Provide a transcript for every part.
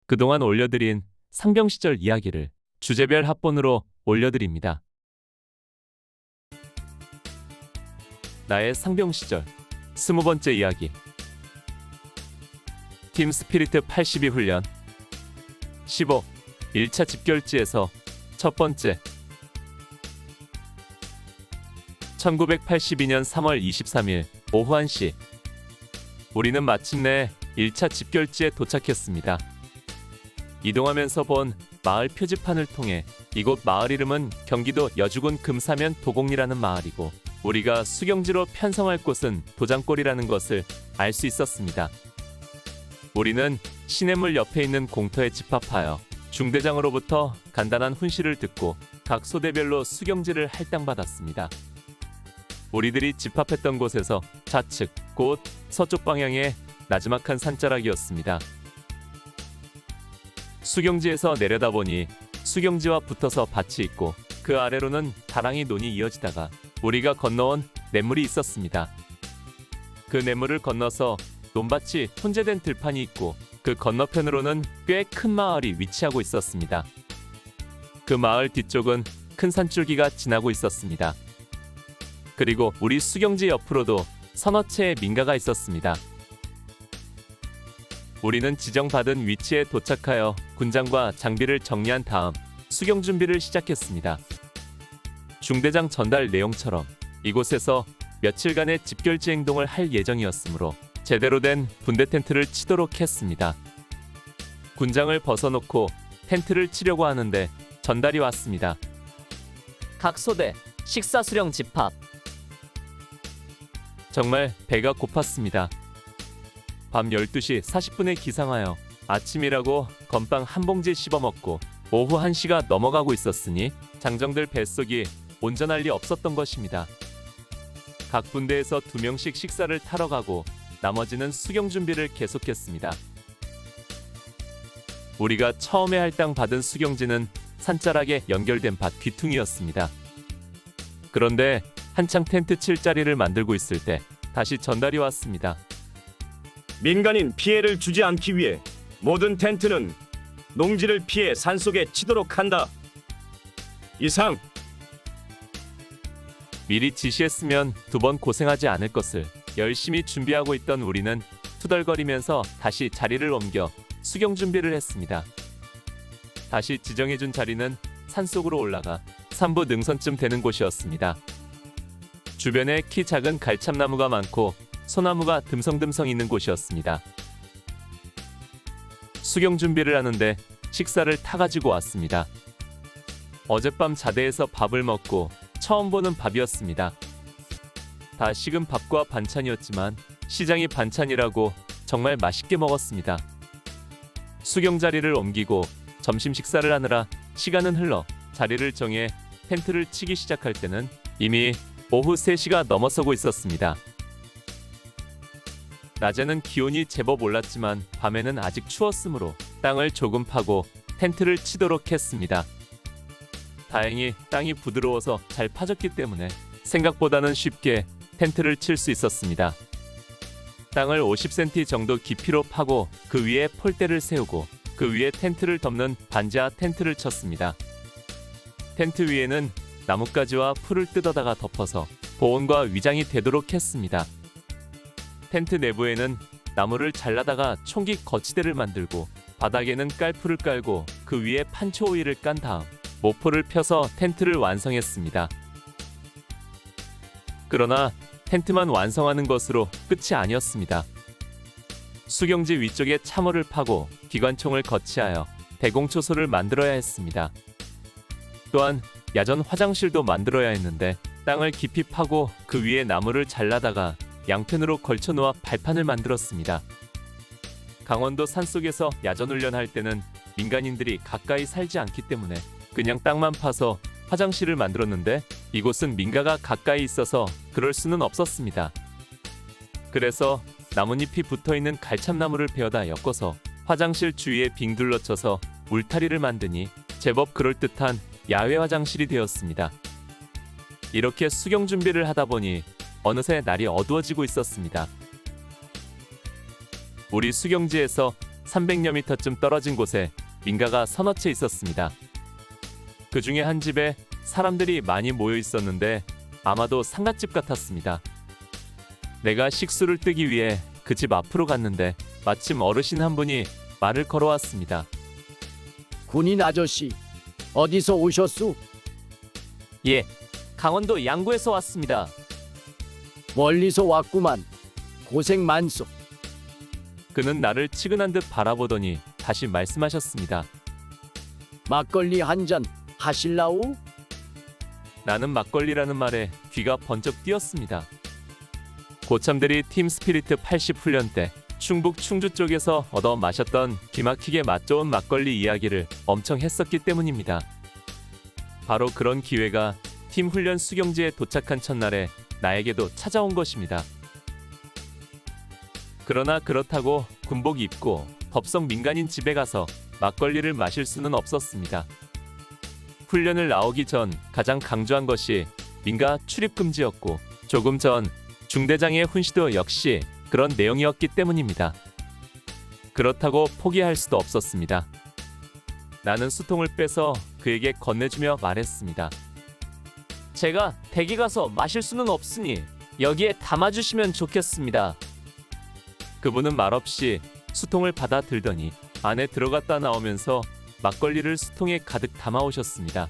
그동안 올려드린 상병 시절 이야기를 주제별 합본으로 올려드립니다. 나의 상병 시절 20번째 이야기. 팀 스피리트 82 훈련 15. 1차 집결지에서 첫 번째. 1982년 3월 23일 오후 1시. 우리는 마침내 1차 집결지에 도착했습니다. 이동하면서 본 마을 표지판을 통해 이곳 마을 이름은 경기도 여주군 금사면 도곡리라는 마을이고 우리가 수경지로 편성할 곳은 도장골이라는 것을 알 수 있었습니다. 우리는 시냇물 옆에 있는 공터에 집합하여 중대장으로부터 간단한 훈시를 듣고 각 소대별로 수경지를 할당받았습니다. 우리들이 집합했던 곳에서 좌측, 곧 서쪽 방향의 나지막한 산자락이었습니다. 수경지에서 내려다보니 수경지와 붙어서 밭이 있고 그 아래로는 다랑이 논이 이어지다가 우리가 건너온 냇물이 있었습니다. 그 냇물을 건너서 논밭이 혼재된 들판이 있고 그 건너편으로는 꽤 큰 마을이 위치하고 있었습니다. 그 마을 뒤쪽은 큰 산줄기가 지나고 있었습니다. 그리고 우리 수경지 옆으로도 서너 채의 민가가 있었습니다. 우리는 지정받은 위치에 도착하여 군장과 장비를 정리한 다음 수경 준비를 시작했습니다. 중대장 전달 내용처럼 이곳에서 며칠간의 집결지 행동을 할 예정이었으므로 제대로 된 분대 텐트를 치도록 했습니다. 군장을 벗어놓고 텐트를 치려고 하는데 전달이 왔습니다. 각 소대 식사 수령 집합. 정말 배가 고팠습니다. 밤 12시 40분에 기상하여 아침이라고 건빵 한 봉지 씹어먹고 오후 1시가 넘어가고 있었으니 장정들 뱃속이 온전할 리 없었던 것입니다. 각 분대에서 2명씩 식사를 타러 가고 나머지는 수경 준비를 계속했습니다. 우리가 처음에 할당 받은 수경지는 산자락에 연결된 밭 귀퉁이였습니다. 그런데 한창 텐트 칠 자리를 만들고 있을 때 다시 전달이 왔습니다. 민간인 피해를 주지 않기 위해 모든 텐트는 농지를 피해 산속에 치도록 한다. 이상. 미리 지시했으면 2번 고생하지 않을 것을 열심히 준비하고 있던 우리는 투덜거리면서 다시 자리를 옮겨 수경 준비를 했습니다. 다시 지정해준 자리는 산속으로 올라가 3부 능선쯤 되는 곳이었습니다. 주변에 키 작은 갈참나무가 많고 소나무가 듬성듬성 있는 곳이었습니다. 수경 준비를 하는데 식사를 타가지고 왔습니다. 어젯밤 자대에서 밥을 먹고 처음 보는 밥이었습니다. 다 식은 밥과 반찬이었지만 시장이 반찬이라고 정말 맛있게 먹었습니다. 수경 자리를 옮기고 점심 식사를 하느라 시간은 흘러 자리를 정해 텐트를 치기 시작할 때는 이미 오후 3시가 넘어서고 있었습니다. 낮에는 기온이 제법 올랐지만 밤에는 아직 추웠으므로 땅을 조금 파고 텐트를 치도록 했습니다. 다행히 땅이 부드러워서 잘 파졌기 때문에 생각보다는 쉽게 텐트를 칠 수 있었습니다. 땅을 50cm 정도 깊이로 파고 그 위에 폴대를 세우고 그 위에 텐트를 덮는 반지하 텐트를 쳤습니다. 텐트 위에는 나뭇가지와 풀을 뜯어다가 덮어서 보온과 위장이 되도록 했습니다. 텐트 내부에는 나무를 잘라다가 총기 거치대를 만들고 바닥에는 깔풀을 깔고 그 위에 판초 오일을 깐 다음 모포를 펴서 텐트를 완성했습니다. 그러나 텐트만 완성하는 것으로 끝이 아니었습니다. 수경지 위쪽에 참호를 파고 기관총을 거치하여 대공초소를 만들어야 했습니다. 또한 야전 화장실도 만들어야 했는데 땅을 깊이 파고 그 위에 나무를 잘라다가 양편으로 걸쳐 놓아 발판을 만들었습니다. 강원도 산속에서 야전훈련할 때는 민간인들이 가까이 살지 않기 때문에 그냥 땅만 파서 화장실을 만들었는데 이곳은 민가가 가까이 있어서 그럴 수는 없었습니다. 그래서 나뭇잎이 붙어있는 갈참나무를 베어다 엮어서 화장실 주위에 빙 둘러쳐서 울타리를 만드니 제법 그럴듯한 야외 화장실이 되었습니다. 이렇게 수경 준비를 하다 보니 어느새 날이 어두워지고 있었습니다. 우리 수경지에서 300여 미터쯤 떨어진 곳에 민가가 서너 채 있었습니다. 그 중에 한 집에 사람들이 많이 모여 있었는데 아마도 상갓집 같았습니다. 내가 식수를 뜨기 위해 그 집 앞으로 갔는데 마침 어르신 한 분이 말을 걸어왔습니다. 군인 아저씨, 어디서 오셨수? 예, 강원도 양구에서 왔습니다. 멀리서 왔구만. 고생 많소. 그는 나를 치근한 듯 바라보더니 다시 말씀하셨습니다. 막걸리 한 잔 하실라우? 나는 막걸리라는 말에 귀가 번쩍 뛰었습니다. 고참들이 팀 스피리트 80 훈련 때 충북 충주 쪽에서 얻어 마셨던 기막히게 맛 좋은 막걸리 이야기를 엄청 했었기 때문입니다. 바로 그런 기회가 팀 훈련 수경지에 도착한 첫날에 나에게도 찾아온 것입니다. 그러나 그렇다고 군복 입고 덥석 민간인 집에 가서 막걸리를 마실 수는 없었습니다. 훈련을 나오기 전 가장 강조한 것이 민가 출입 금지였고 조금 전 중대장의 훈시도 역시 그런 내용이었기 때문입니다. 그렇다고 포기할 수도 없었습니다. 나는 수통을 빼서 그에게 건네주며 말했습니다. 제가 댁에 가서 마실 수는 없으니 여기에 담아주시면 좋겠습니다. 그분은 말없이 수통을 받아 들더니 안에 들어갔다 나오면서 막걸리를 수통에 가득 담아오셨습니다.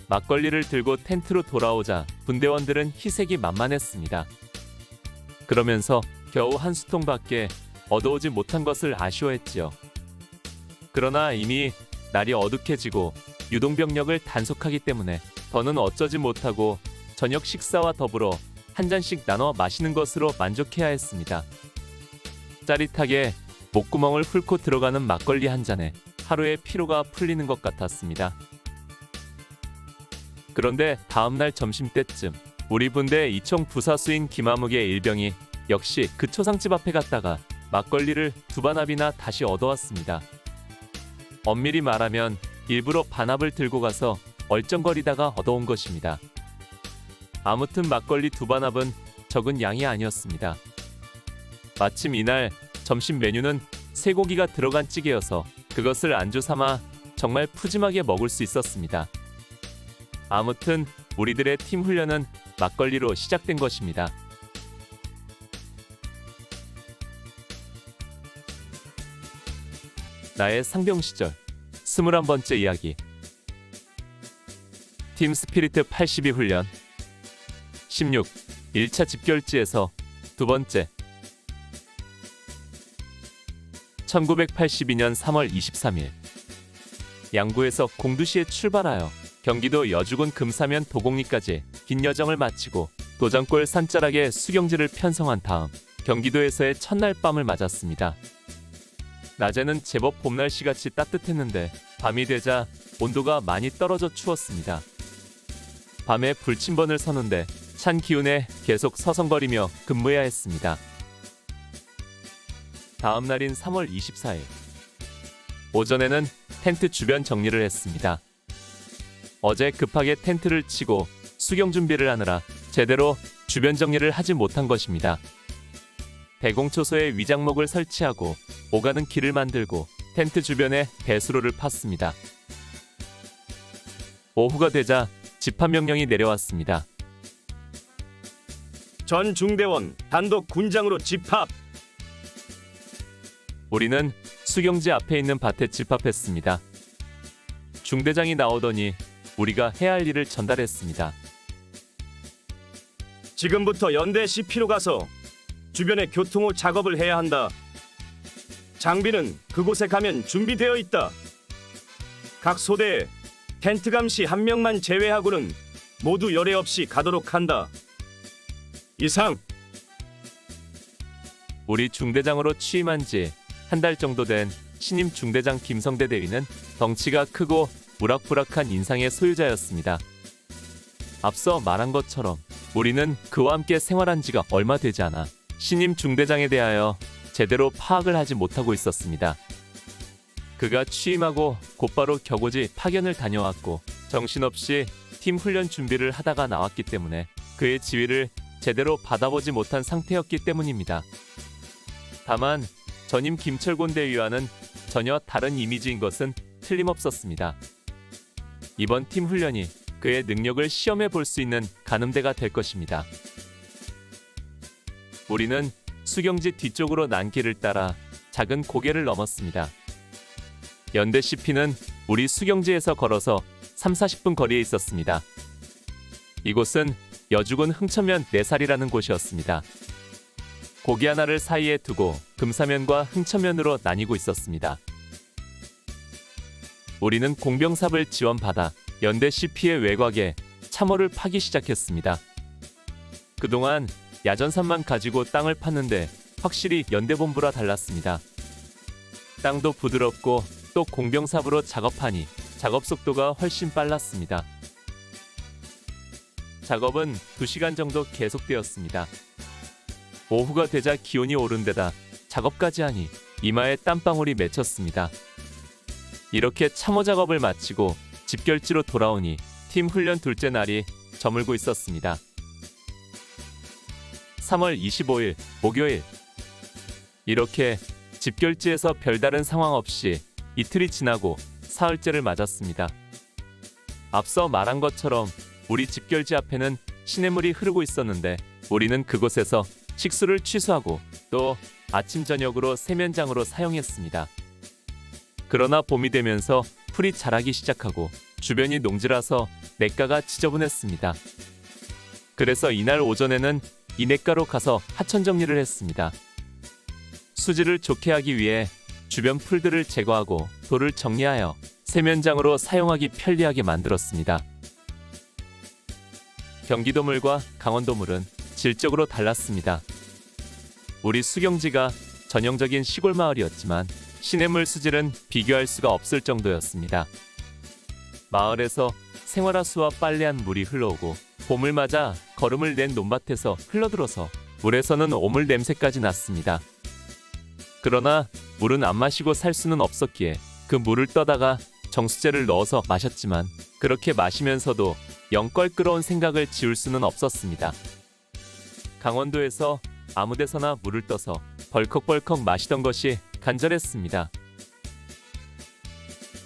막걸리를 들고 텐트로 돌아오자 분대원들은 희색이 만만했습니다. 그러면서 겨우 한 수통밖에 얻어오지 못한 것을 아쉬워했지요. 그러나 이미 날이 어둑해지고 유동병력을 단속하기 때문에 더는 어쩌지 못하고 저녁 식사와 더불어 한 잔씩 나눠 마시는 것으로 만족해야 했습니다. 짜릿하게 목구멍을 훑고 들어가는 막걸리 한 잔에 하루의 피로가 풀리는 것 같았습니다. 그런데 다음날 점심때쯤 우리 분대 이총 부사수인 김아묵의 일병이 역시 그 초상집 앞에 갔다가 막걸리를 두 반합이나 다시 얻어왔습니다. 엄밀히 말하면 일부러 반합을 들고 가서 얼쩡거리다가 얻어온 것입니다. 아무튼 막걸리 두 반합은 적은 양이 아니었습니다. 마침 이날 점심 메뉴는 쇠고기가 들어간 찌개여서 그것을 안주 삼아 정말 푸짐하게 먹을 수 있었습니다. 아무튼 우리들의 팀 훈련은 막걸리로 시작된 것입니다. 나의 상병 시절 21번째 이야기. 팀 스피리트 82 훈련 16 1차 집결지에서 두 번째. 1982년 3월 23일 양구에서 공두시에 출발하여 경기도 여주군 금사면 도곡리까지 긴 여정을 마치고 도장골 산자락에 수경지를 편성한 다음 경기도에서의 첫날 밤을 맞았습니다. 낮에는 제법 봄 날씨같이 따뜻했는데 밤이 되자 온도가 많이 떨어져 추웠습니다. 밤에 불침번을 서는데 찬 기운에 계속 서성거리며 근무해야 했습니다. 다음 날인 3월 24일 오전에는 텐트 주변 정리를 했습니다. 어제 급하게 텐트를 치고 수경 준비를 하느라 제대로 주변 정리를 하지 못한 것입니다. 대공초소에 위장목을 설치하고 오가는 길을 만들고 텐트 주변에 배수로를 팠습니다. 오후가 되자 집합 명령이 내려왔습니다. 전 중대원 단독 군장으로 집합. 우리는 수경지 앞에 있는 밭에 집합했습니다. 중대장이 나오더니 우리가 해야 할 일을 전달했습니다. 지금부터 연대 CP로 가서 주변의 교통호 작업을 해야 한다. 장비는 그곳에 가면 준비되어 있다. 각 소대에 텐트 감시 한 명만 제외하고는 모두 열애 없이 가도록 한다. 이상. 우리 중대장으로 취임한 지 한 달 정도 된 신임 중대장 김성대 대위는 덩치가 크고 우락부락한 인상의 소유자였습니다. 앞서 말한 것처럼 우리는 그와 함께 생활한 지가 얼마 되지 않아 신임 중대장에 대하여 제대로 파악을 하지 못하고 있었습니다. 그가 취임하고 곧바로 격오지 파견을 다녀왔고 정신없이 팀 훈련 준비를 하다가 나왔기 때문에 그의 지휘를 제대로 받아보지 못한 상태였기 때문입니다. 다만 전임 김철곤 대위와는 전혀 다른 이미지인 것은 틀림없었습니다. 이번 팀 훈련이 그의 능력을 시험해 볼 수 있는 가늠대가 될 것입니다. 우리는 수경지 뒤쪽으로 난 길을 따라 작은 고개를 넘었습니다. 연대 CP는 우리 수경지에서 걸어서 3-40분 거리에 있었습니다. 이곳은 여주군 흥천면 내살이라는 곳이었습니다. 고기 하나를 사이에 두고 금사면과 흥천면으로 나뉘고 있었습니다. 우리는 공병삽을 지원받아 연대 CP의 외곽에 참호를 파기 시작했습니다. 그동안 야전삽만 가지고 땅을 팠는데 확실히 연대본부라 달랐습니다. 땅도 부드럽고 또 공병삽으로 작업하니 작업 속도가 훨씬 빨랐습니다. 작업은 2시간 정도 계속되었습니다. 오후가 되자 기온이 오른 데다 작업까지 하니 이마에 땀방울이 맺혔습니다. 이렇게 참호 작업을 마치고 집결지로 돌아오니 팀 훈련 둘째 날이 저물고 있었습니다. 3월 25일 목요일. 이렇게 집결지에서 별다른 상황 없이 이틀이 지나고 사흘째를 맞았습니다. 앞서 말한 것처럼 우리 집결지 앞에는 시냇물이 흐르고 있었는데 우리는 그곳에서 식수를 취수하고 또 아침 저녁으로 세면장으로 사용했습니다. 그러나 봄이 되면서 풀이 자라기 시작하고 주변이 농지라서 냇가가 지저분했습니다. 그래서 이날 오전에는 이 냇가로 가서 하천 정리를 했습니다. 수질을 좋게 하기 위해 주변 풀들을 제거하고 돌을 정리하여 세면장으로 사용하기 편리하게 만들었습니다. 경기도물과 강원도물은 질적으로 달랐습니다. 우리 수경지가 전형적인 시골 마을이었지만 시냇물 수질은 비교할 수가 없을 정도였습니다. 마을에서 생활하수와 빨래한 물이 흘러오고 봄을 맞아 거름을 낸 논밭에서 흘러들어서 물에서는 오물 냄새까지 났습니다. 그러나 물은 안 마시고 살 수는 없었기에 그 물을 떠다가 정수제를 넣어서 마셨지만 그렇게 마시면서도 영 껄끄러운 생각을 지울 수는 없었습니다. 강원도에서 아무 데서나 물을 떠서 벌컥벌컥 마시던 것이 간절했습니다.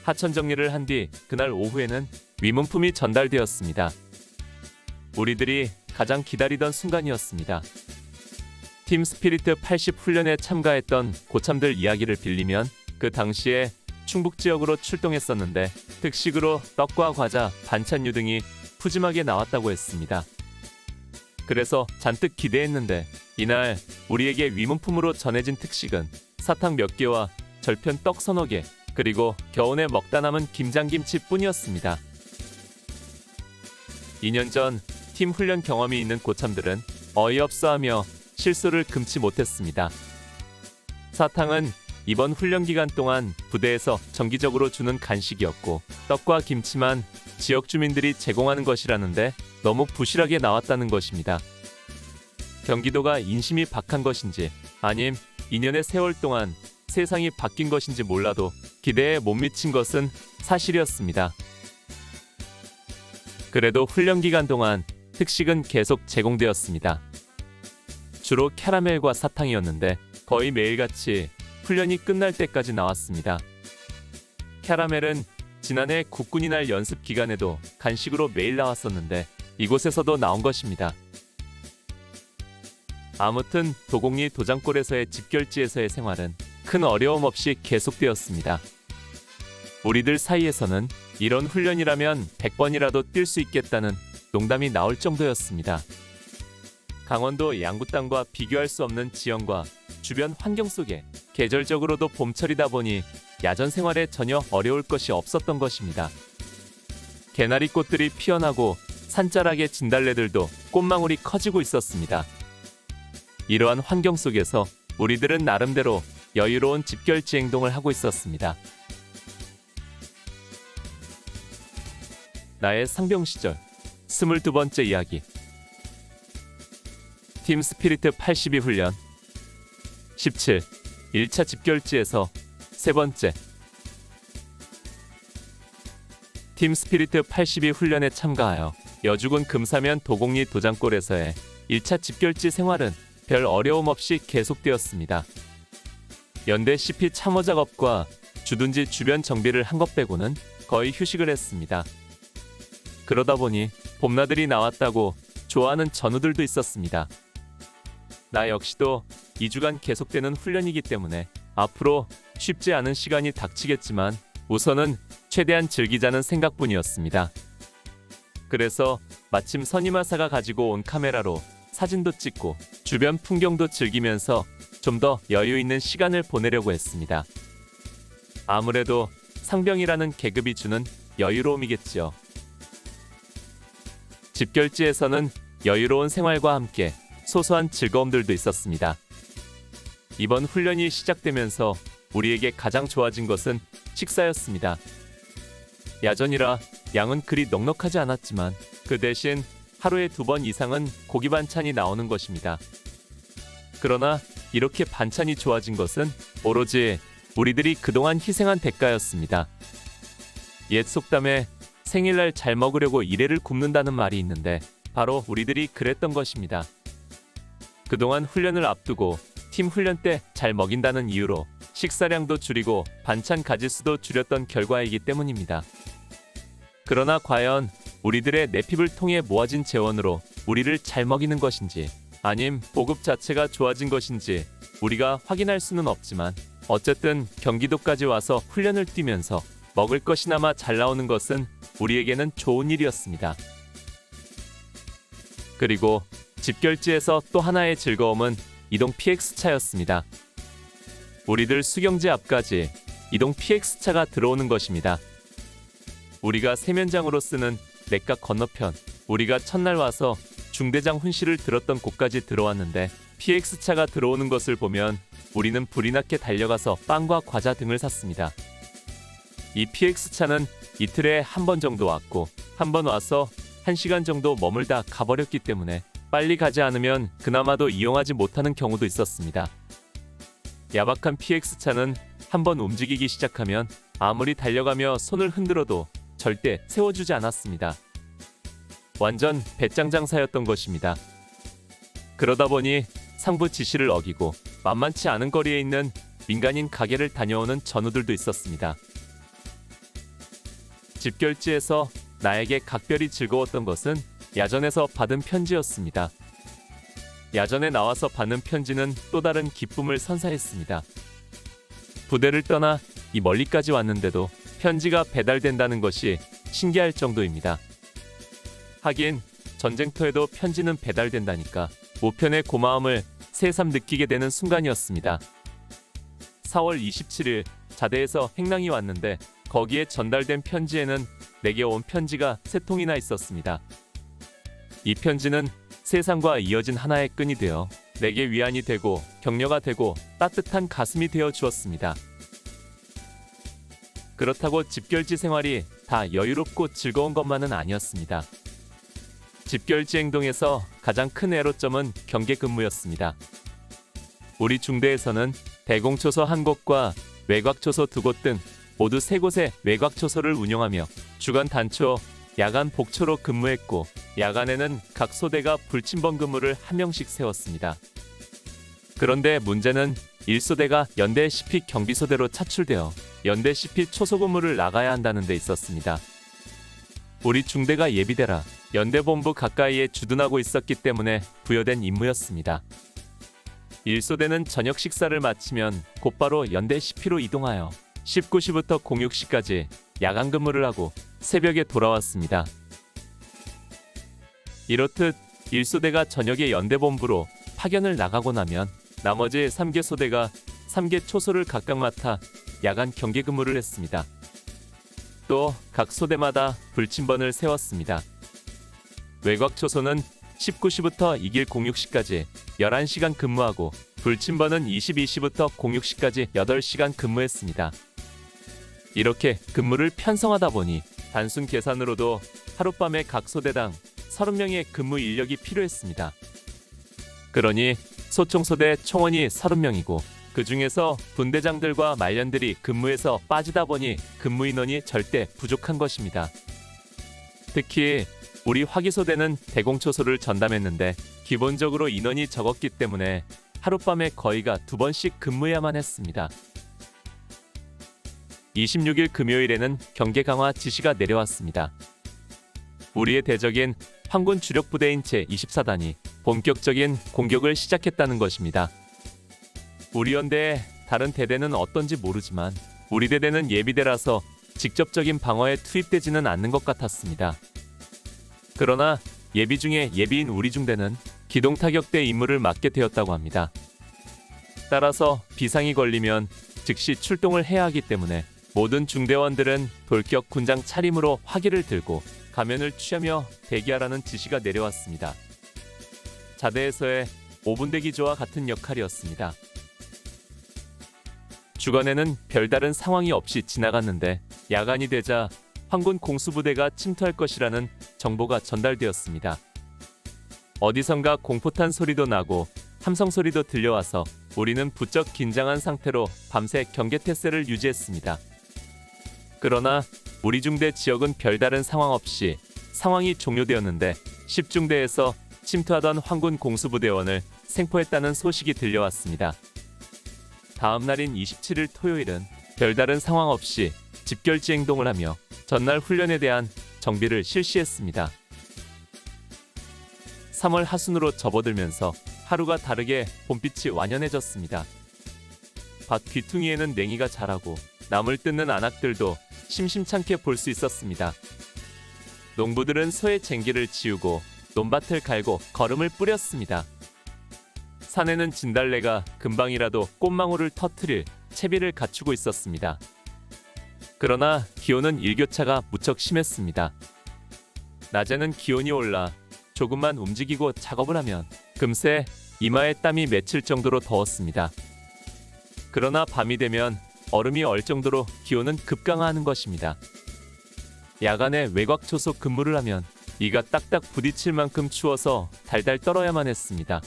하천 정리를 한 뒤 그날 오후에는 위문품이 전달되었습니다. 우리들이 가장 기다리던 순간이었습니다. 팀 스피리트 80 훈련에 참가했던 고참들 이야기를 빌리면 그 당시에 충북 지역으로 출동했었는데 특식으로 떡과 과자, 반찬류 등이 푸짐하게 나왔다고 했습니다. 그래서 잔뜩 기대했는데 이날 우리에게 위문품으로 전해진 특식은 사탕 몇 개와 절편 떡 서너 개, 그리고 겨우내 먹다 남은 김장김치 뿐이었습니다. 2년 전 팀 훈련 경험이 있는 고참들은 어이없어하며 실수를 금치 못했습니다. 사탕은 이번 훈련 기간 동안 부대에서 정기적으로 주는 간식이었고 떡과 김치만 지역 주민들이 제공하는 것이라는데 너무 부실하게 나왔다는 것입니다. 경기도가 인심이 박한 것인지 아님 2년의 세월 동안 세상이 바뀐 것인지 몰라도 기대에 못 미친 것은 사실이었습니다. 그래도 훈련 기간 동안 특식은 계속 제공되었습니다. 주로 캐러멜과 사탕이었는데 거의 매일같이 훈련이 끝날 때까지 나왔습니다. 캐러멜은 지난해 국군이 날 연습 기간에도 간식으로 매일 나왔었는데 이곳에서도 나온 것입니다. 아무튼 도곡리 도장골에서의 집결지에서의 생활은 큰 어려움 없이 계속되었습니다. 우리들 사이에서는 이런 훈련이라면 100번이라도 뛸 수 있겠다는 농담이 나올 정도였습니다. 강원도 양구 땅과 비교할 수 없는 지형과 주변 환경 속에 계절적으로도 봄철이다 보니 야전 생활에 전혀 어려울 것이 없었던 것입니다. 개나리 꽃들이 피어나고 산자락의 진달래들도 꽃망울이 커지고 있었습니다. 이러한 환경 속에서 우리들은 나름대로 여유로운 집결지 행동을 하고 있었습니다. 나의 상병 시절 22번째 이야기. 팀 스피리트 82 훈련 17. 1차 집결지에서 세 번째. 팀 스피리트 82 훈련에 참가하여 여주군 금사면 도곡리 도장골에서의 1차 집결지 생활은 별 어려움 없이 계속되었습니다. 연대 CP 참호 작업과 주둔지 주변 정비를 한 것 빼고는 거의 휴식을 했습니다. 그러다 보니 봄나들이 나왔다고 좋아하는 전우들도 있었습니다. 나 역시도 2주간 계속되는 훈련이기 때문에 앞으로 쉽지 않은 시간이 닥치겠지만 우선은 최대한 즐기자는 생각뿐이었습니다. 그래서 마침 선임하사가 가지고 온 카메라로 사진도 찍고 주변 풍경도 즐기면서 좀 더 여유 있는 시간을 보내려고 했습니다. 아무래도 상병이라는 계급이 주는 여유로움이겠지요. 집결지에서는 여유로운 생활과 함께 소소한 즐거움들도 있었습니다. 이번 훈련이 시작되면서 우리에게 가장 좋아진 것은 식사였습니다. 야전이라 양은 그리 넉넉하지 않았지만 그 대신 하루에 2번 이상은 고기 반찬이 나오는 것입니다. 그러나 이렇게 반찬이 좋아진 것은 오로지 우리들이 그동안 희생한 대가였습니다. 옛 속담에 생일날 잘 먹으려고 이래를 굽는다는 말이 있는데 바로 우리들이 그랬던 것입니다. 그동안 훈련을 앞두고 팀 훈련 때 잘 먹인다는 이유로 식사량도 줄이고 반찬 가짓수도 줄였던 결과이기 때문입니다. 그러나 과연 우리들의 내핍을 통해 모아진 재원으로 우리를 잘 먹이는 것인지 아님 보급 자체가 좋아진 것인지 우리가 확인할 수는 없지만 어쨌든 경기도까지 와서 훈련을 뛰면서 먹을 것이나마 잘 나오는 것은 우리에게는 좋은 일이었습니다. 그리고 집결지에서 또 하나의 즐거움은 이동 PX차였습니다. 우리들 수경지 앞까지 이동 PX차가 들어오는 것입니다. 우리가 세면장으로 쓰는 냇가 건너편, 우리가 첫날 와서 중대장 훈시를 들었던 곳까지 들어왔는데 PX차가 들어오는 것을 보면 우리는 불이 났게 달려가서 빵과 과자 등을 샀습니다. 이 PX차는 이틀에 한 번 정도 왔고 한 번 와서 1시간 정도 머물다 가버렸기 때문에 빨리 가지 않으면 그나마도 이용하지 못하는 경우도 있었습니다. 야박한 PX차는 한번 움직이기 시작하면 아무리 달려가며 손을 흔들어도 절대 세워주지 않았습니다. 완전 배짱 장사였던 것입니다. 그러다 보니 상부 지시를 어기고 만만치 않은 거리에 있는 민간인 가게를 다녀오는 전우들도 있었습니다. 집결지에서 나에게 각별히 즐거웠던 것은 야전에서 받은 편지였습니다. 야전에 나와서 받는 편지는 또 다른 기쁨을 선사했습니다. 부대를 떠나 이 멀리까지 왔는데도 편지가 배달된다는 것이 신기할 정도입니다. 하긴 전쟁터에도 편지는 배달된다니까 우편의 고마움을 새삼 느끼게 되는 순간이었습니다. 4월 27일 자대에서 행랑이 왔는데 거기에 전달된 편지에는 내게 온 편지가 3통이나 있었습니다. 이 편지는 세상과 이어진 하나의 끈이 되어 내게 위안이 되고 격려가 되고 따뜻한 가슴이 되어 주었습니다. 그렇다고 집결지 생활이 다 여유롭고 즐거운 것만은 아니었습니다. 집결지 행동에서 가장 큰 애로점은 경계 근무였습니다. 우리 중대에서는 대공초소 1곳과 외곽초소 2곳 등 모두 3곳의 외곽초소를 운영하며 주간 단초, 야간 복초로 근무했고 야간에는 각 소대가 불침번 근무를 1명씩 세웠습니다. 그런데 문제는 1소대가 연대 CP 경비소대로 차출되어 연대 CP 초소 근무를 나가야 한다는 데 있었습니다. 우리 중대가 예비대라 연대본부 가까이에 주둔하고 있었기 때문에 부여된 임무였습니다. 1소대는 저녁 식사를 마치면 곧바로 연대 CP로 이동하여 19시부터 06시까지 야간 근무를 하고 새벽에 돌아왔습니다. 이렇듯 1소대가 저녁에 연대본부로 파견을 나가고 나면 나머지 3개 소대가 3개 초소를 각각 맡아 야간 경계 근무를 했습니다. 또 각 소대마다 불침번을 세웠습니다. 외곽 초소는 19시부터 2길 06시까지 11시간 근무하고 불침번은 22시부터 06시까지 8시간 근무했습니다. 이렇게 근무를 편성하다 보니 단순 계산으로도 하룻밤에 각 소대당 30명의 근무 인력이 필요했습니다. 그러니 소총소대 총원이 30명이고 그 중에서 분대장들과 말년들이 근무에서 빠지다 보니 근무 인원이 절대 부족한 것입니다. 특히 우리 화기소대는 대공초소를 전담했는데 기본적으로 인원이 적었기 때문에 하룻밤에 거의가 2번씩 근무해야만 했습니다. 26일 금요일에는 경계 강화 지시가 내려왔습니다. 우리의 대적인 황군 주력 부대인 제24단이 본격적인 공격을 시작했다는 것입니다. 우리 연대의 다른 대대는 어떤지 모르지만 우리 대대는 예비대라서 직접적인 방어에 투입되지는 않는 것 같았습니다. 그러나 예비 중에 예비인 우리 중대는 기동타격대 임무를 맡게 되었다고 합니다. 따라서 비상이 걸리면 즉시 출동을 해야 하기 때문에 모든 중대원들은 돌격 군장 차림으로 화기를 들고 가면을 취하며 대기하라는 지시가 내려왔습니다. 자대에서의 5분 대기조와 같은 역할이었습니다. 주간에는 별다른 상황이 없이 지나갔는데 야간이 되자 황군 공수부대가 침투할 것이라는 정보가 전달되었습니다. 어디선가 공포탄 소리도 나고 함성 소리도 들려와서 우리는 부쩍 긴장한 상태로 밤새 경계태세를 유지했습니다. 그러나 우리 중대 지역은 별다른 상황 없이 상황이 종료되었는데 10중대에서 침투하던 황군 공수부대원을 생포했다는 소식이 들려왔습니다. 다음 날인 27일 토요일은 별다른 상황 없이 집결지 행동을 하며 전날 훈련에 대한 정비를 실시했습니다. 3월 하순으로 접어들면서 하루가 다르게 봄빛이 완연해졌습니다. 밭 귀퉁이에는 냉이가 자라고 나물 뜯는 안악들도 심심찮게 볼 수 있었습니다. 농부들은 소의 쟁기를 치우고 논밭을 갈고 거름을 뿌렸습니다. 산에는 진달래가 금방이라도 꽃망울을 터뜨릴 채비를 갖추고 있었습니다. 그러나 기온은 일교차가 무척 심했습니다. 낮에는 기온이 올라 조금만 움직이고 작업을 하면 금세 이마에 땀이 맺힐 정도로 더웠습니다. 그러나 밤이 되면 얼음이 얼 정도로 기온은 급강하하는 것입니다. 야간에 외곽 초소 근무를 하면 이가 딱딱 부딪힐 만큼 추워서 달달 떨어야만 했습니다.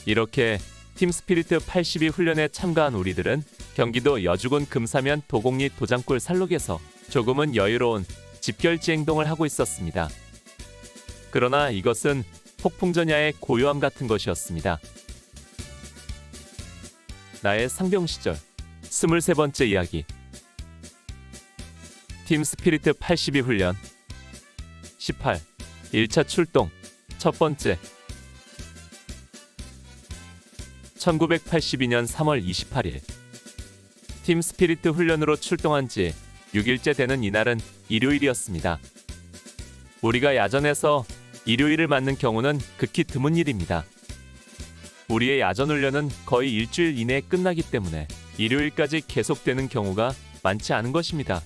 이렇게 팀스피리트 82 훈련에 참가한 우리들은 경기도 여주군 금사면 도곡리 도장골 산록에서 조금은 여유로운 집결지 행동을 하고 있었습니다. 그러나 이것은 폭풍전야의 고요함 같은 것이었습니다. 나의 상병 시절 23번째 이야기. 팀스피리트 82 훈련 18 1차 출동 첫 번째. 1982년 3월 28일 팀 스피리트 훈련으로 출동한 지 6일째 되는 이날은 일요일이었습니다. 우리가 야전에서 일요일을 맞는 경우는 극히 드문 일입니다. 우리의 야전 훈련은 거의 일주일 이내에 끝나기 때문에 일요일까지 계속되는 경우가 많지 않은 것입니다.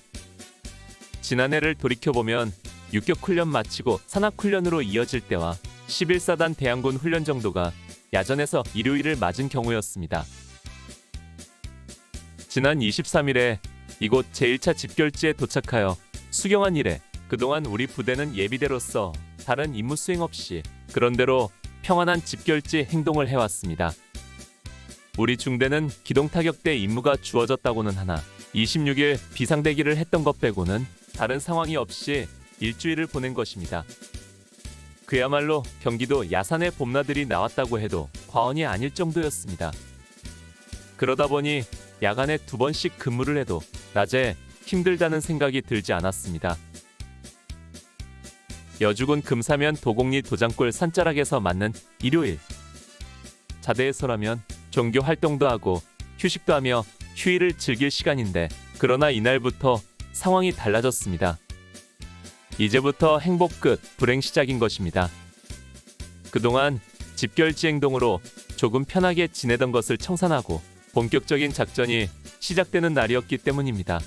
지난해를 돌이켜보면 육격 훈련 마치고 산악 훈련으로 이어질 때와 11사단 대항군 훈련 정도가 야전에서 일요일을 맞은 경우였습니다. 지난 23일에 이곳 제1차 집결지에 도착하여 수경한 이래 그동안 우리 부대는 예비대로서 다른 임무 수행 없이 그런대로 평안한 집결지 행동을 해왔습니다. 우리 중대는 기동타격대 임무가 주어졌다고는 하나 26일 비상대기를 했던 것 빼고는 다른 상황이 없이 일주일을 보낸 것입니다. 그야말로 경기도 야산의 봄나들이 나왔다고 해도 과언이 아닐 정도였습니다. 그러다 보니 야간에 2번씩 근무를 해도 낮에 힘들다는 생각이 들지 않았습니다. 여주군 금사면 도곡리 도장골 산자락에서 맞는 일요일. 자대에서라면 종교 활동도 하고 휴식도 하며 휴일을 즐길 시간인데 그러나 이날부터 상황이 달라졌습니다. 이제부터 행복 끝, 불행 시작인 것입니다. 그동안 집결지 행동으로 조금 편하게 지내던 것을 청산하고 본격적인 작전이 시작되는 날이었기 때문입니다.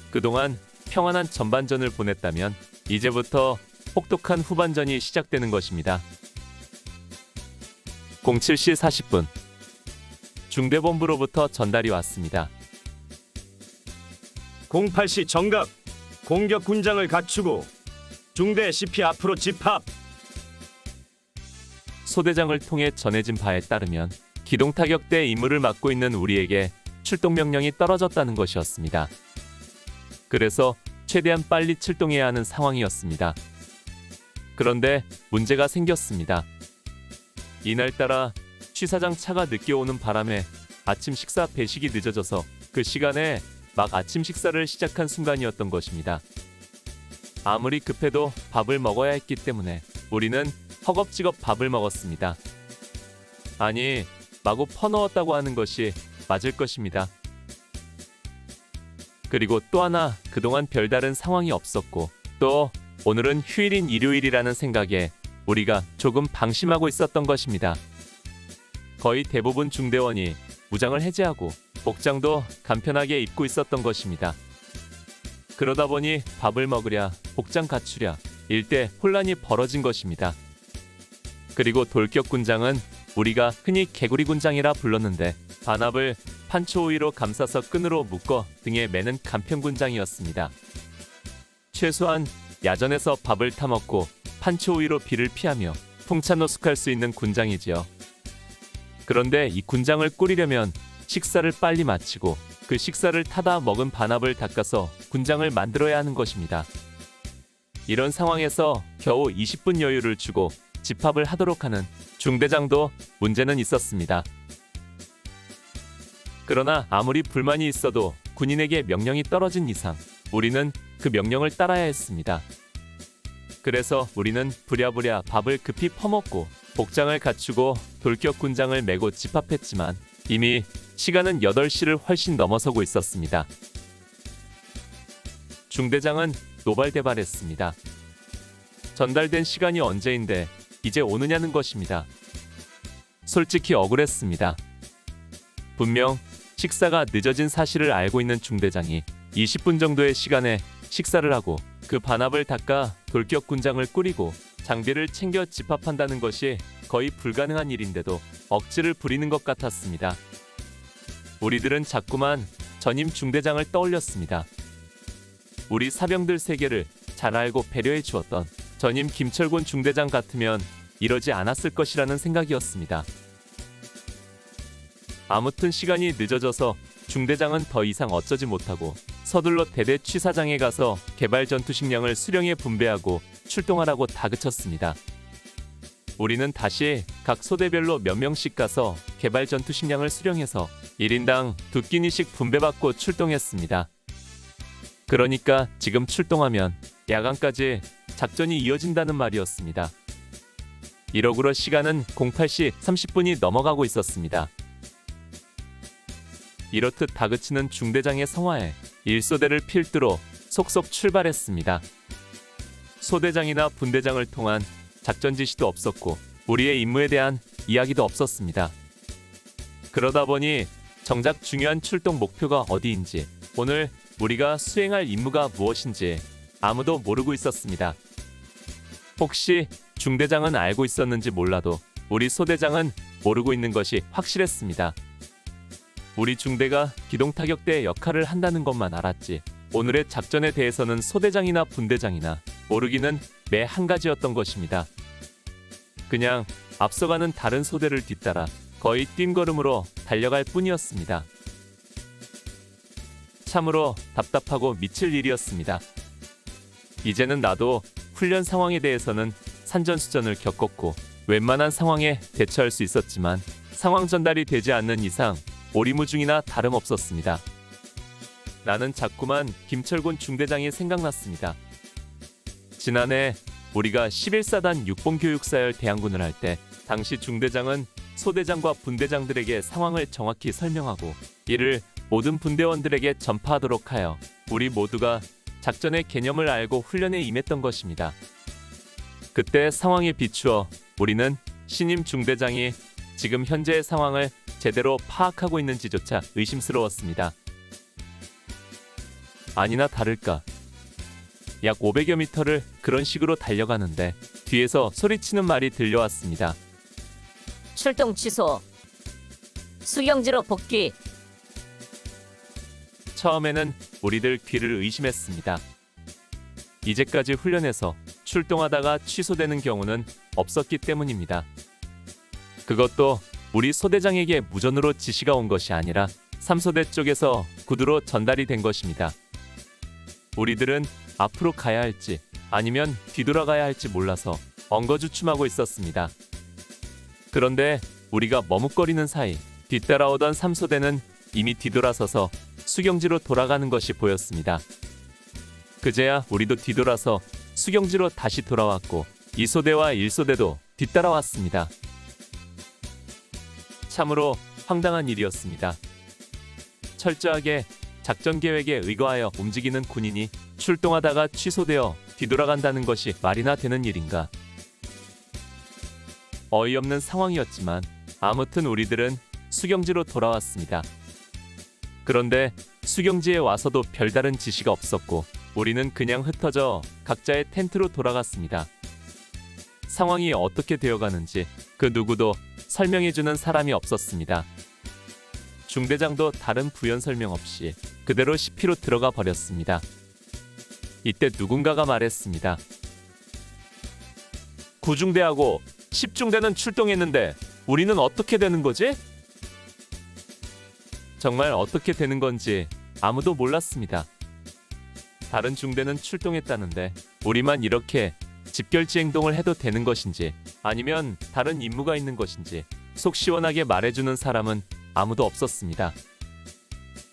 그동안 평안한 전반전을 보냈다면 이제부터 혹독한 후반전이 시작되는 것입니다. 07시 40분 중대본부로부터 전달이 왔습니다. 08시 정각 공격 군장을 갖추고 중대 CP 앞으로 집합. 소대장을 통해 전해진 바에 따르면 기동타격대 임무를 맡고 있는 우리에게 출동 명령이 떨어졌다는 것이었습니다. 그래서 최대한 빨리 출동해야 하는 상황이었습니다. 그런데 문제가 생겼습니다. 이날따라 취사장 차가 늦게 오는 바람에 아침 식사 배식이 늦어져서 그 시간에 막 아침 식사를 시작한 순간이었던 것입니다. 아무리 급해도 밥을 먹어야 했기 때문에 우리는 허겁지겁 밥을 먹었습니다. 아니, 마구 퍼넣었다고 하는 것이 맞을 것입니다. 그리고 또 하나 그동안 별다른 상황이 없었고 또 오늘은 휴일인 일요일이라는 생각에 우리가 조금 방심하고 있었던 것입니다. 거의 대부분 중대원이 무장을 해제하고 복장도 간편하게 입고 있었던 것입니다. 그러다 보니 밥을 먹으랴 복장 갖추랴 일대 혼란이 벌어진 것입니다. 그리고 돌격군장은 우리가 흔히 개구리군장이라 불렀는데 반합을 판초우위로 감싸서 끈으로 묶어 등에 매는 간편군장이었습니다. 최소한 야전에서 밥을 타먹고 판초우위로 비를 피하며 풍찬노숙할 수 있는 군장이지요. 그런데 이 군장을 꾸리려면 식사를 빨리 마치고 그 식사를 타다 먹은 반합을 닦아서 군장을 만들어야 하는 것입니다. 이런 상황에서 겨우 20분 여유를 주고 집합을 하도록 하는 중대장도 문제는 있었습니다. 그러나 아무리 불만이 있어도 군인에게 명령이 떨어진 이상 우리는 그 명령을 따라야 했습니다. 그래서 우리는 부랴부랴 밥을 급히 퍼먹고 복장을 갖추고 돌격군장을 메고 집합했지만 이미 시간은 8시를 훨씬 넘어서고 있었습니다. 중대장은 노발대발했습니다. 전달된 시간이 언제인데 이제 오느냐는 것입니다. 솔직히 억울했습니다. 분명 식사가 늦어진 사실을 알고 있는 중대장이 20분 정도의 시간에 식사를 하고 그 반합을 닦아 돌격군장을 꾸리고 장비를 챙겨 집합한다는 것이 거의 불가능한 일인데도 억지를 부리는 것 같았습니다. 우리들은 자꾸만 전임 중대장을 떠올렸습니다. 우리 사병들 세계를 잘 알고 배려해 주었던 전임 김철곤 중대장 같으면 이러지 않았을 것이라는 생각이었습니다. 아무튼 시간이 늦어져서 중대장은 더 이상 어쩌지 못하고 서둘러 대대 취사장에 가서 개발 전투식량을 수령해 분배하고 출동하라고 다그쳤습니다. 우리는 다시 각 소대별로 몇 명씩 가서 개발 전투식량을 수령해서 1인당 2끼니씩 분배받고 출동했습니다. 그러니까 지금 출동하면 야간까지 작전이 이어진다는 말이었습니다. 이러고로 시간은 08시 30분이 넘어가고 있었습니다. 이렇듯 다그치는 중대장의 성화에 1소대를 필두로 속속 출발했습니다. 소대장이나 분대장을 통한 작전 지시도 없었고 우리의 임무에 대한 이야기도 없었습니다. 그러다 보니 정작 중요한 출동 목표가 어디인지 오늘 우리가 수행할 임무가 무엇인지 아무도 모르고 있었습니다. 혹시 중대장은 알고 있었는지 몰라도 우리 소대장은 모르고 있는 것이 확실했습니다. 우리 중대가 기동타격대 역할을 한다는 것만 알았지 오늘의 작전에 대해서는 소대장이나 분대장이나 모르기는 매 한 가지였던 것입니다. 그냥 앞서가는 다른 소대를 뒤따라 거의 뛴걸음으로 달려갈 뿐이었습니다. 참으로 답답하고 미칠 일이었습니다. 이제는 나도 훈련 상황에 대해서는 산전수전을 겪었고 웬만한 상황에 대처할 수 있었지만 상황 전달이 되지 않는 이상 오리무중이나 다름없었습니다. 나는 자꾸만 김철곤 중대장이 생각났습니다. 지난해 우리가 11사단 6본 교육사열 대항군을 할 때 당시 중대장은 소대장과 분대장들에게 상황을 정확히 설명하고 이를 모든 분대원들에게 전파하도록 하여 우리 모두가 작전의 개념을 알고 훈련에 임했던 것입니다. 그때 상황에 비추어 우리는 신임 중대장이 지금 현재의 상황을 제대로 파악하고 있는지조차 의심스러웠습니다. 아니나 다를까 약 500여 미터를 그런 식으로 달려가는데 뒤에서 소리치는 말이 들려왔습니다. 출동 취소. 수경지로 복귀. 처음에는 우리들 귀를 의심했습니다. 이제까지 훈련에서 출동하다가 취소되는 경우는 없었기 때문입니다. 그것도 우리 소대장에게 무전으로 지시가 온 것이 아니라 3소대 쪽에서 구두로 전달이 된 것입니다. 우리들은 앞으로 가야 할지 아니면 뒤돌아가야 할지 몰라서 엉거주춤하고 있었습니다. 그런데 우리가 머뭇거리는 사이 뒤따라오던 3소대는 이미 뒤돌아서서 수경지로 돌아가는 것이 보였습니다. 그제야 우리도 뒤돌아서 수경지로 다시 돌아왔고 2소대와 1소대도 뒤따라왔습니다. 참으로 황당한 일이었습니다. 철저하게 작전 계획에 의거하여 움직이는 군인이 출동하다가 취소되어 뒤돌아간다는 것이 말이나 되는 일인가. 어이없는 상황이었지만 아무튼 우리들은 수경지로 돌아왔습니다. 그런데 수경지에 와서도 별다른 지시가 없었고 우리는 그냥 흩어져 각자의 텐트로 돌아갔습니다. 상황이 어떻게 되어가는지 그 누구도 설명해주는 사람이 없었습니다. 중대장도 다른 부연 설명 없이 그대로 시피로 들어가 버렸습니다. 이때 누군가가 말했습니다. 9중대하고 10중대는 출동했는데 우리는 어떻게 되는 거지? 정말 어떻게 되는 건지 아무도 몰랐습니다. 다른 중대는 출동했다는데 우리만 이렇게 집결지 행동을 해도 되는 것인지 아니면 다른 임무가 있는 것인지 속 시원하게 말해주는 사람은 아무도 없었습니다.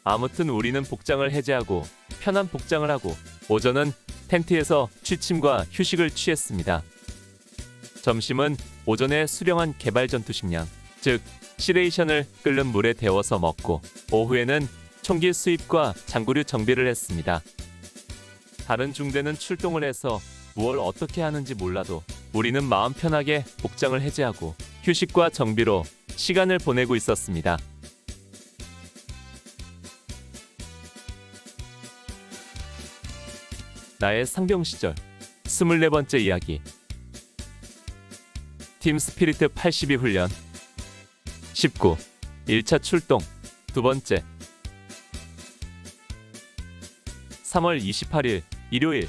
아무튼 우리는 복장을 해제하고 편한 복장을 하고 오전은 텐트에서 취침과 휴식을 취했습니다. 점심은 오전에 수령한 개발 전투 식량, 즉 시레이션을 끓는 물에 데워서 먹고 오후에는 총기 수입과 장구류 정비를 했습니다. 다른 중대는 출동을 해서 무얼 어떻게 하는지 몰라도 우리는 마음 편하게 복장을 해제하고 휴식과 정비로 시간을 보내고 있었습니다. 나의 상병 시절 24번째 이야기. 팀 스피리트 82 훈련 19. 1차 출동 두 번째. 3월 28일 일요일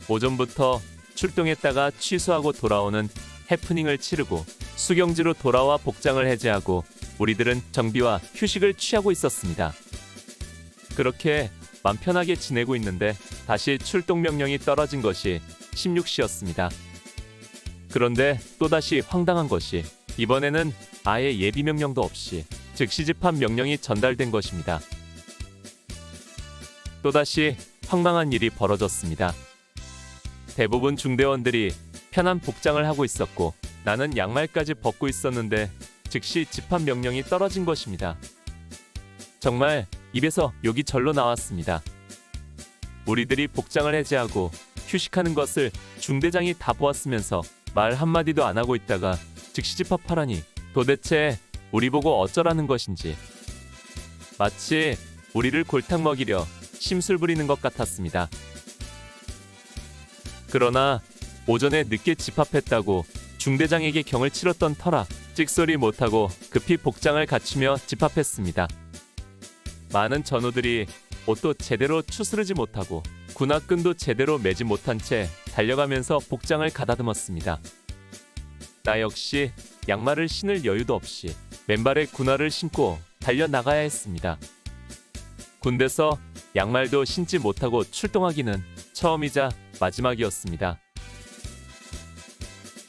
오전부터 출동했다가 취소하고 돌아오는 해프닝을 치르고 수경지로 돌아와 복장을 해제하고 우리들은 정비와 휴식을 취하고 있었습니다. 그렇게 맘 편하게 지내고 있는데 다시 출동 명령이 떨어진 것이 16시였습니다. 그런데 또다시 황당한 것이 이번에는 아예 예비 명령도 없이 즉시 집합 명령이 전달된 것입니다. 또다시 황당한 일이 벌어졌습니다. 대부분 중대원들이 편한 복장을 하고 있었고 나는 양말까지 벗고 있었는데 즉시 집합 명령이 떨어진 것입니다. 정말 입에서 욕이 절로 나왔습니다. 우리들이 복장을 해제하고 휴식하는 것을 중대장이 다 보았으면서 말 한마디도 안 하고 있다가 즉시 집합하라니 도대체 우리 보고 어쩌라는 것인지 마치 우리를 골탕 먹이려 심술 부리는 것 같았습니다. 그러나 오전에 늦게 집합했다고 중대장에게 경을 치렀던 터라 찍소리 못하고 급히 복장을 갖추며 집합했습니다. 많은 전우들이 옷도 제대로 추스르지 못하고 군화끈도 제대로 매지 못한 채 달려가면서 복장을 가다듬었습니다. 나 역시 양말을 신을 여유도 없이 맨발에 군화를 신고 달려나가야 했습니다. 군대서 양말도 신지 못하고 출동하기는 처음이자 마지막이었습니다.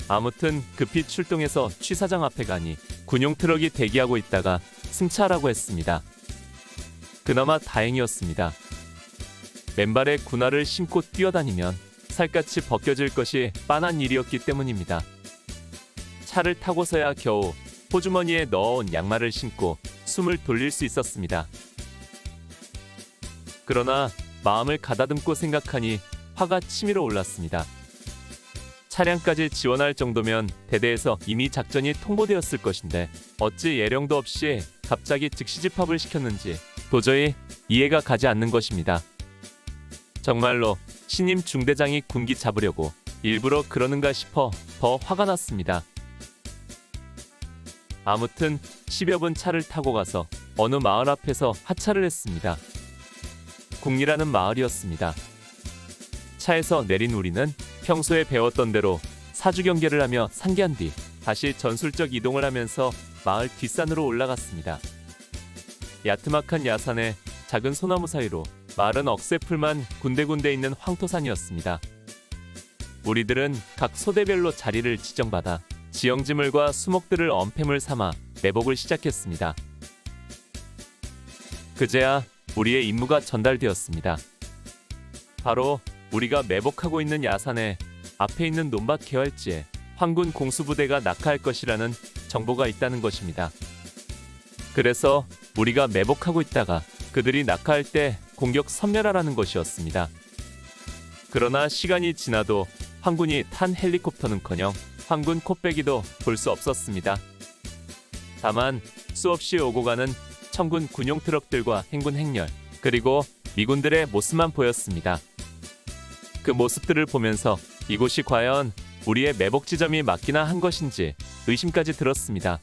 아무튼 급히 출동해서 취사장 앞에 가니 군용 트럭이 대기하고 있다가 승차하라고 했습니다. 그나마 다행이었습니다. 맨발에 군화를 신고 뛰어다니면 살갗이 벗겨질 것이 빤한 일이었기 때문입니다. 차를 타고서야 겨우 호주머니에 넣어온 양말을 신고 숨을 돌릴 수 있었습니다. 그러나 마음을 가다듬고 생각하니 화가 치밀어 올랐습니다. 차량까지 지원할 정도면 대대에서 이미 작전이 통보되었을 것인데 어찌 예령도 없이 갑자기 즉시 집합을 시켰는지 도저히 이해가 가지 않는 것입니다. 정말로 신임 중대장이 군기 잡으려고 일부러 그러는가 싶어 더 화가 났습니다. 아무튼 10여 분 차를 타고 가서 어느 마을 앞에서 하차를 했습니다. 국리라는 마을이었습니다. 차에서 내린 우리는 평소에 배웠던 대로 사주 경계를 하며 상기한 뒤 다시 전술적 이동을 하면서 마을 뒷산으로 올라갔습니다. 야트막한 야산에 작은 소나무 사이로 마른 억새풀만 군데군데 있는 황토산이었습니다. 우리들은 각 소대별로 자리를 지정받아 지형지물과 수목들을 언패물 삼아 매복을 시작했습니다. 그제야 우리의 임무가 전달되었습니다. 바로 우리가 매복하고 있는 야산에 앞에 있는 논밭 계활지에 황군 공수부대가 낙하할 것이라는 정보가 있다는 것입니다. 그래서 우리가 매복하고 있다가 그들이 낙하할 때 공격 섬멸하라는 것이었습니다. 그러나 시간이 지나도 황군이 탄 헬리콥터는커녕 황군 코빼기도 볼 수 없었습니다. 다만 수없이 오고 가는 청군 군용 트럭들과 행군 행렬 그리고 미군들의 모습만 보였습니다. 그 모습들을 보면서 이곳이 과연 우리의 매복 지점이 맞기나 한 것인지 의심까지 들었습니다.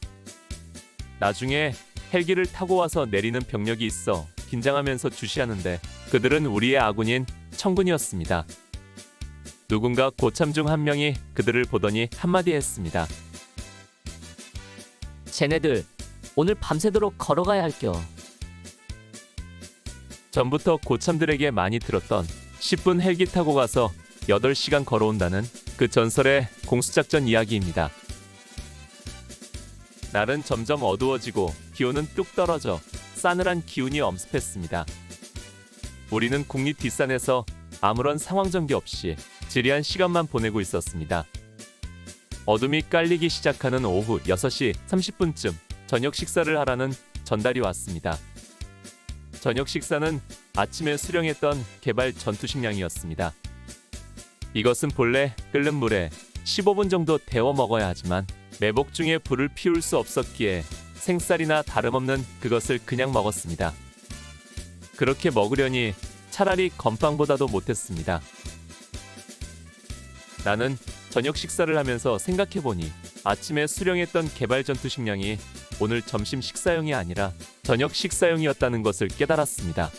나중에 헬기를 타고 와서 내리는 병력이 있어 긴장하면서 주시하는데 그들은 우리의 아군인 청군이었습니다. 누군가 고참 중 한 명이 그들을 보더니 한마디 했습니다. 쟤네들 오늘 밤새도록 걸어가야 할겨. 전부터 고참들에게 많이 들었던 10분 헬기 타고 가서 8시간 걸어온다는 그 전설의 공수작전 이야기입니다. 날은 점점 어두워지고 기온은 뚝 떨어져 싸늘한 기운이 엄습했습니다. 우리는 국립 뒷산에서 아무런 상황 전개 없이 지리한 시간만 보내고 있었습니다. 어둠이 깔리기 시작하는 오후 6시 30분쯤 저녁 식사를 하라는 전달이 왔습니다. 저녁 식사는 아침에 수령했던 개발 전투식량이었습니다. 이것은 본래 끓는 물에 15분 정도 데워 먹어야 하지만 매복 중에 불을 피울 수 없었기에 생쌀이나 다름없는 그것을 그냥 먹었습니다. 그렇게 먹으려니 차라리 건빵보다도 못했습니다. 나는 저녁 식사를 하면서 생각해보니 아침에 수령했던 개발 전투식량이 오늘 점심 식사용이 아니라 저녁 식사용이었다는 것을 깨달았습니다.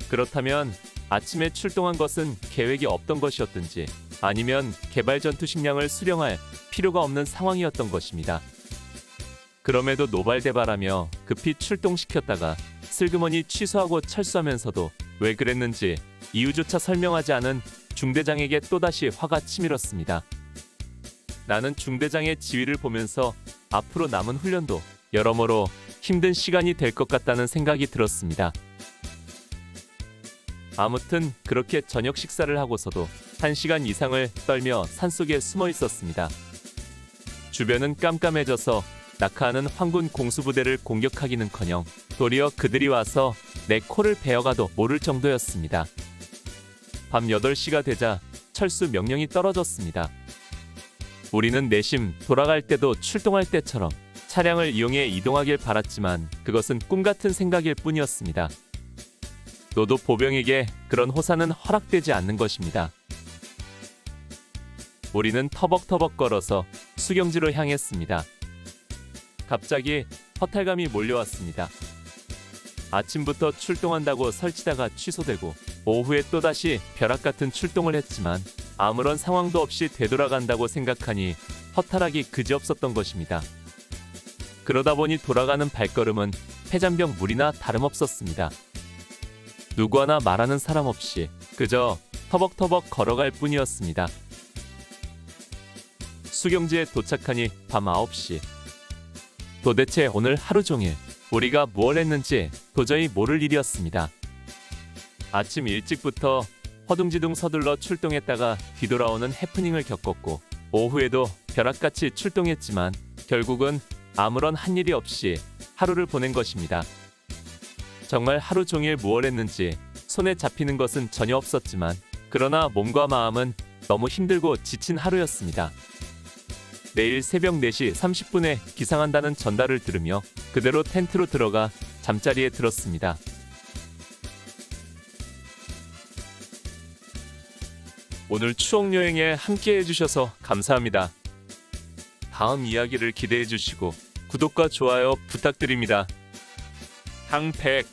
그렇다면 아침에 출동한 것은 계획이 없던 것이었든지 아니면 개발 전투식량을 수령할 필요가 없는 상황이었던 것입니다. 그럼에도 노발대발하며 급히 출동시켰다가 슬그머니 취소하고 철수하면서도 왜 그랬는지 이유조차 설명하지 않은 중대장에게 또다시 화가 치밀었습니다. 나는 중대장의 지휘를 보면서 앞으로 남은 훈련도 여러모로 힘든 시간이 될 것 같다는 생각이 들었습니다. 아무튼 그렇게 저녁 식사를 하고서도 1시간 이상을 떨며 산속에 숨어 있었습니다. 주변은 깜깜해져서 낙하하는 황군 공수부대를 공격하기는커녕 도리어 그들이 와서 내 코를 베어가도 모를 정도였습니다. 밤 8시가 되자 철수 명령이 떨어졌습니다. 우리는 내심 돌아갈 때도 출동할 때처럼 차량을 이용해 이동하길 바랐지만 그것은 꿈같은 생각일 뿐이었습니다. 노도 보병에게 그런 호사는 허락되지 않는 것입니다. 우리는 터벅터벅 걸어서 수경지로 향했습니다. 갑자기 허탈감이 몰려왔습니다. 아침부터 출동한다고 설치다가 취소되고 오후에 또다시 벼락같은 출동을 했지만 아무런 상황도 없이 되돌아간다고 생각하니 허탈하기 그지없었던 것입니다. 그러다 보니 돌아가는 발걸음은 폐잔병 물이나 다름없었습니다. 누구 하나 말하는 사람 없이 그저 터벅터벅 걸어갈 뿐이었습니다. 수경지에 도착하니 밤 9시. 도대체 오늘 하루 종일 우리가 무엇을 했는지 도저히 모를 일이었습니다. 아침 일찍부터 허둥지둥 서둘러 출동했다가 뒤돌아오는 해프닝을 겪었고 오후에도 벼락같이 출동했지만 결국은 아무런 한 일이 없이 하루를 보낸 것입니다. 정말 하루 종일 무엇을 했는지 손에 잡히는 것은 전혀 없었지만 그러나 몸과 마음은 너무 힘들고 지친 하루였습니다. 내일 새벽 4시 30분에 기상한다는 전달을 들으며 그대로 텐트로 들어가 잠자리에 들었습니다. 오늘 추억여행에 함께 해주셔서 감사합니다. 다음 이야기를 기대해 주시고 구독과 좋아요 부탁드립니다. 항백